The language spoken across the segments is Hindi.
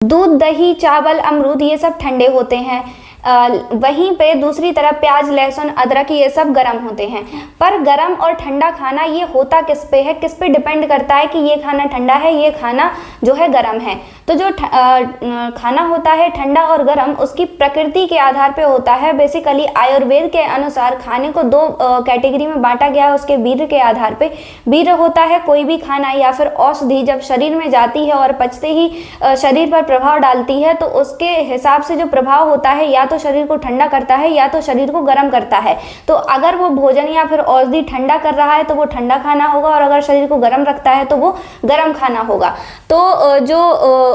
दूध, दही, चावल, अमरूद ये सब ठंडे होते हैं। वहीं पे दूसरी तरफ प्याज, लहसुन, अदरक ये सब गर्म होते हैं। पर गर्म और ठंडा खाना ये होता किस पे है, किस पे डिपेंड करता है कि ये खाना ठंडा है, ये खाना जो है गर्म है। तो जो खाना होता है ठंडा और गर्म, उसकी प्रकृति के आधार पे होता है। बेसिकली आयुर्वेद के अनुसार खाने को दो कैटेगरी में बांटा गया है, उसके वीर्य के आधार पे। वीर्य होता है कोई भी खाना या फिर औषधि जब शरीर में जाती है और पचते ही शरीर पर प्रभाव डालती है, तो उसके हिसाब से जो प्रभाव होता है या तो शरीर को ठंडा करता है या तो शरीर को गर्म करता है। तो अगर वो भोजन या फिर औषधि ठंडा कर रहा है तो वो ठंडा खाना होगा, और अगर शरीर को गर्म रखता है तो वो गर्म खाना होगा। तो जो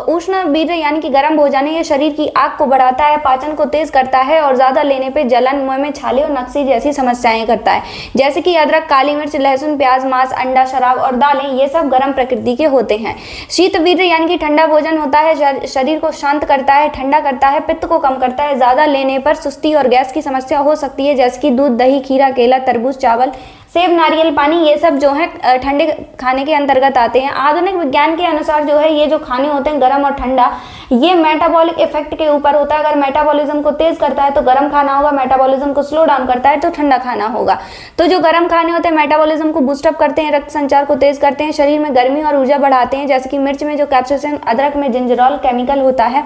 उष्ण वीर्य यानी कि गर्म भोजन है, ये शरीर की आग को बढ़ाता है, पाचन को तेज करता है और ज्यादा लेने पे जलन, मुंह में छाले और नक्सी जैसी समस्याएं करता है। जैसे कि अदरक, काली मिर्च, लहसुन, प्याज, मांस, अंडा, शराब और दालें, ये सब गर्म प्रकृति के होते हैं। शीत वीर्य यानी कि ठंडा भोजन होता है, शरीर को शांत करता है, ठंडा करता है, पित्त को कम करता है। ज्यादा लेने पर सुस्ती और गैस की समस्या हो सकती है, जैसे कि दूध, दही, खीरा, केला, तरबूज, चावल, सेब, नारियल पानी, ये सब जो है ठंडे खाने के अंतर्गत आते हैं। आधुनिक विज्ञान के अनुसार जो है ये जो खाने होते हैं गर्म और ठंडा, ये मेटाबॉलिक इफेक्ट के ऊपर होता है। अगर मेटाबॉलिज्म को तेज करता है तो गर्म खाना होगा, मेटाबॉलिज्म को स्लो डाउन करता है तो ठंडा खाना होगा। तो जो गर्म खाने होते हैं मेटाबॉलिज्म को बूस्टअप करते हैं, रक्त संचार को तेज करते हैं, शरीर में गर्मी और ऊर्जा बढ़ाते हैं। जैसे कि मिर्च में जो कैप्साइसिन, अदरक में जिंजरोल केमिकल होता है।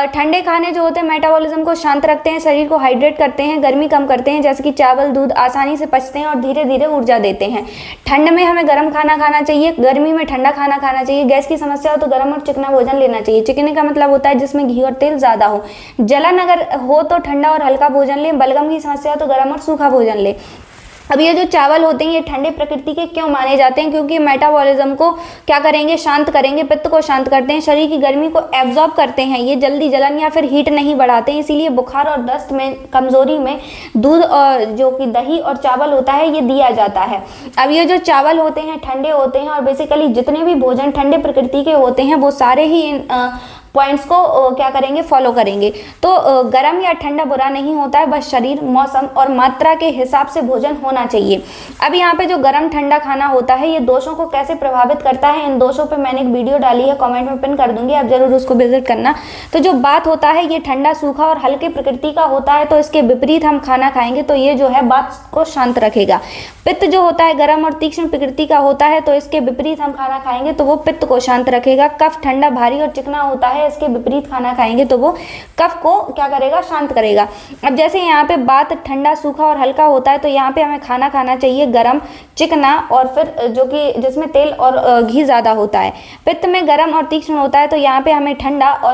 ठंडे खाने जो होते हैं मेटाबॉलिज्म को शांत रखते हैं, शरीर को हाइड्रेट करते हैं, गर्मी कम करते हैं। जैसे कि चावल, दूध आसानी से पचते हैं और धीरे धीरे ऊर्जा देते हैं। ठंड में हमें गर्म खाना खाना चाहिए, गर्मी में ठंडा खाना खाना चाहिए। गैस की समस्या हो तो गर्म और चिकना भोजन लेना चाहिए। चिकने का मतलब होता है जिसमें घी और तेल ज्यादा हो। जलन अगर हो तो ठंडा और हल्का भोजन लें। बलगम की समस्या हो तो गर्म और सूखा भोजन लें। अब ये जो चावल होते हैं ये ठंडे प्रकृति के क्यों माने जाते हैं? क्योंकि मेटाबॉलिज्म को क्या करेंगे, शांत करेंगे, पित्त को शांत करते हैं, शरीर की गर्मी को एब्जॉर्ब करते हैं। ये जल्दी जलन या फिर हीट नहीं बढ़ाते हैं, इसीलिए बुखार और दस्त में, कमजोरी में दूध और जो कि दही और चावल होता है ये दिया जाता है। अब ये जो चावल होते हैं ठंडे होते हैं, और बेसिकली जितने भी भोजन ठंडे प्रकृति के होते हैं वो सारे ही इन पॉइंट्स को क्या करेंगे, फॉलो करेंगे। तो गर्म या ठंडा बुरा नहीं होता है, बस शरीर, मौसम और मात्रा के हिसाब से भोजन होना चाहिए। अब यहाँ पे जो गर्म ठंडा खाना होता है ये दोषों को कैसे प्रभावित करता है, इन दोषों पे मैंने एक वीडियो डाली है, कमेंट में पिन कर दूंगी, आप जरूर उसको विजिट करना। तो जो बात होता है ये ठंडा, सूखा और हल्के प्रकृति का होता है, तो इसके विपरीत हम खाना खाएंगे तो ये जो है बात को शांत रखेगा। पित्त जो होता है गर्म और तीक्ष्ण प्रकृति का होता है, तो इसके विपरीत हम खाना खाएंगे तो वो पित्त को शांत रखेगा। कफ ठंडा, भारी और चिकना होता है, इसके विपरीत खाना खाएंगे तो वो कफ को क्या करेगा, शांत करेगा। अब जैसे यहाँ पे बात ठंडा, सूखा और हल्का होता है, तो यहाँ पे हमें खाना खाना चाहिए गर्म, चिकना और फिर जो कि जिसमें तेल और घी ज्यादा होता है। पित्त में गर्म और तीक्ष्ण होता है, तो यहाँ पे हमें ठंडा और